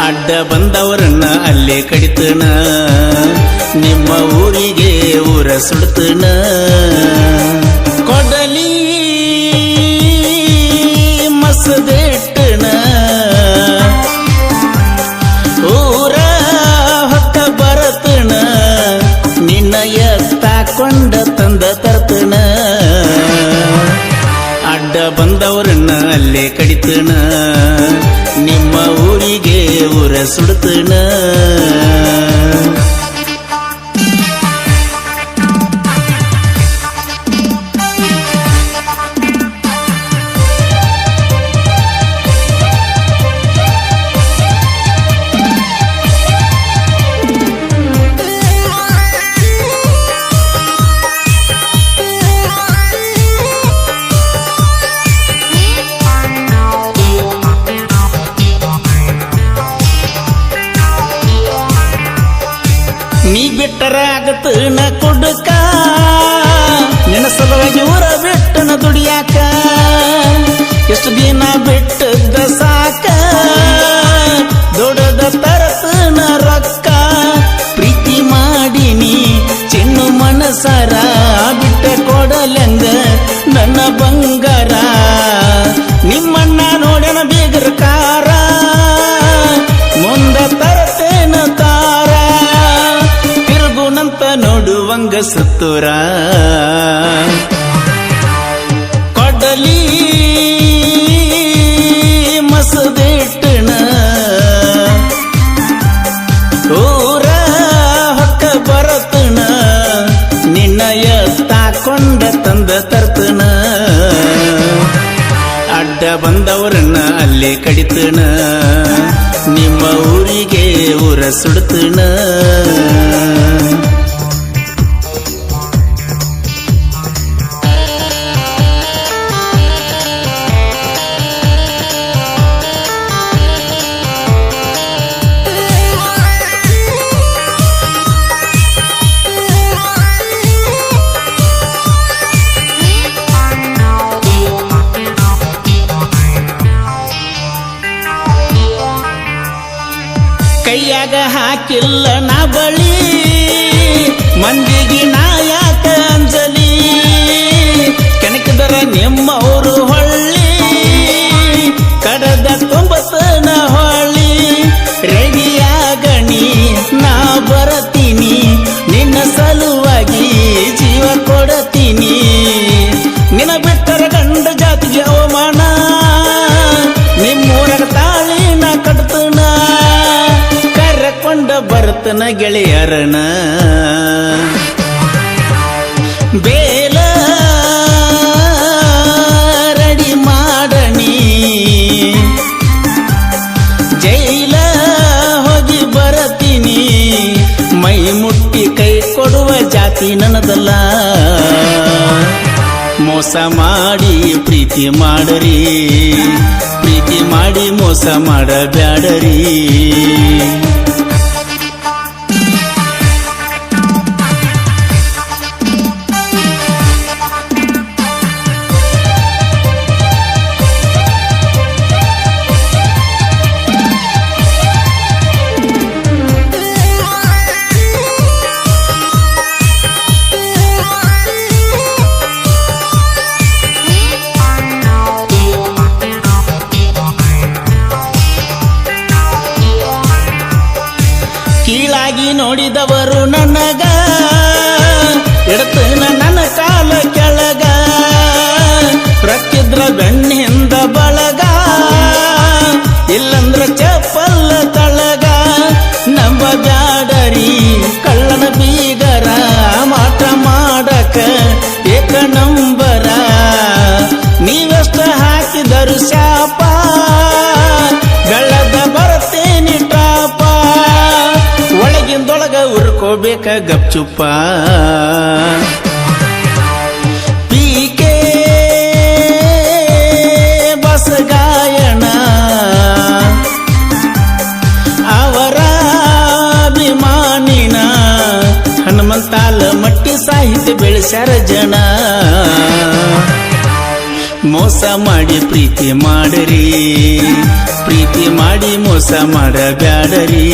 ಅಡ್ಡ ಬಂದವರನ್ನ ಅಲ್ಲೇ ಕಡಿತನ ನಿಮ್ಮ ಊರಿಗೆ ಊರ ಸುಡ್ತನ ಕೊಡಲಿ ಮಸದೆಟ್ಟನ ಊರ ಹೊತ್ತ ಬರತನ ನಿನ್ನ ಎತ್ತಾಕೊಂಡ ತಂದ ತರ್ತನ ಅಡ್ಡ ಬಂದವರನ್ನ ಅಲ್ಲೇ ಕಡಿತನ ನಿಮ್ಮ ಊರಿಗೆ ಊರ ಸುಡ್ತನ ನೀ ಬಿಟ್ಟರ ಆಗತನ ಕೊಡಕ ನಿನ್ನ ಸಲುವಾಗಿ ಊರ ಬಿಟ್ಟನ ದುಡಿಯಾಕ ಎಷ್ಟು ದಿನ ಬಿಟ್ಟದ ಸಾಕ ದೊಡ್ಡದ ತರತನ ರೊಕ್ಕ ಪ್ರೀತಿ ಮಾಡಿನಿ ಚಿನ್ನು ಮನಸಾರ ಬಿಟ್ಟ ಕೊಡಲೆಂದ ನನ್ನ ಬಂಗಾರ ನಿಮ್ಮನ್ನ ನೋಡನ ಬೀಗರ ಕಾರ ಮುಂದ ತರತೇನ ತಾರ ತಿರುಗುನಂತ ನೋಡುವಂಗ ಸುತ್ತೂರ ಕೊಡಲಿ ಮಸದೆಟ್ಟನ ಊರ ಹೊಕ್ಕ ಬರತನ ನಿನ್ನ ಎತ್ತಾಕೊಂಡ ತಂದ ತರ್ತನ ಅಡ್ಡ ಬಂದವರನ್ನ ಅಲ್ಲೇ ಕಡಿತನ ನಿಮ್ಮ ಊರಿಗೆ ಊರ ಸುಡ್ತನ ಕೈಯಾಗ ಹಾಕಿಲ್ಲ ನಾ ಬಳಿ ಮಂದಿಗೆ ನಾ ಯಾಕ ಅಂಜಲಿ ಕೆಣಕಿದರ ನಿಮ್ಮವರು ಹೊಳ್ಳಿ ಕಡದ ತೊಂಬತ್ತನ ಹೊಳ್ಳಿ ರೆಡಿಯಾಗಣಿ ನಾ ಬರತೀನಿ ನಿನ್ನ ಸಲುವಾಗಿ ಜೀವ ಕೊಡತೀನಿ ನಿನ್ನ ಬಿಟ್ಟರ ಗಂಡ ಜಾತಿಗೆ ಅವಮಾನ ನಿಮ್ಮೂರಗ ತಾಳಿನ ಕಟ್ತನ ಕರಕೊಂಡ ಬರ್ತನ ಗೆಳೆಯರನ ಬೇಲ ರೆಡಿ ಮಾಡಣಿ ಜೈಲ ಹೋಗಿ ಬರತೀನಿ ಮೈ ಮುಟ್ಟಿ ಕೈ ಕೊಡುವ ಜಾತಿ ನನ್ನದಲ್ಲ ಮೋಸ ಮಾಡಿ ಪ್ರೀತಿ ಮಾಡರಿ ಪ್ರೀತಿ ಮಾಡಿ ಮೋಸ ಮಾಡಬ್ಯಾಡರಿ ಕೀಳಾಗಿ ನೋಡಿದವರು ನನಗ ಇಡ್ತನ ನನ್ನ ಕಾಲ ಕೆಳಗ ರಕ್ಕಿದ್ರ ಬೆಣ್ಣಿಂದ ಬಳಗ ಇಲ್ಲಂದ್ರ ಚಪ್ಪಲ್ಲ ತಳಗ ನಂಬ ಬ್ಯಾಡರಿ ಕಳ್ಳನ ಬೀಗರ ಮಾಟ ಮಾಡಕ ಏಕ ನಂಬರ ನೀವೆಷ್ಟ ಹಾಕಿದರು ಶಾಪ ಬೆಳದ ಬರ್ತೇನಿ ಟಾಪ ಒಳಗಿಂದೊಳಗ ಉರ್ಕೋಬೇಕ ಗಪ್ಚುಪ್ಪ ಪೀಕೆ ಬಸ ಗಾಯಣ ಅವರ ಅಭಿಮಾನಿನ ಹನುಮಂತಾಲ ಮಟ್ಟಿ ಸಾಹಿತ್ಯ ಬೆಳೆಸ್ಯಾರ ಜನ ಮೋಸ ಮಾಡಿ ಪ್ರೀತಿ ಮಾಡರಿ, ಪ್ರೀತಿ ಮಾಡಿ ಮೋಸ ಮಾಡಬ್ಯಾಡರಿ.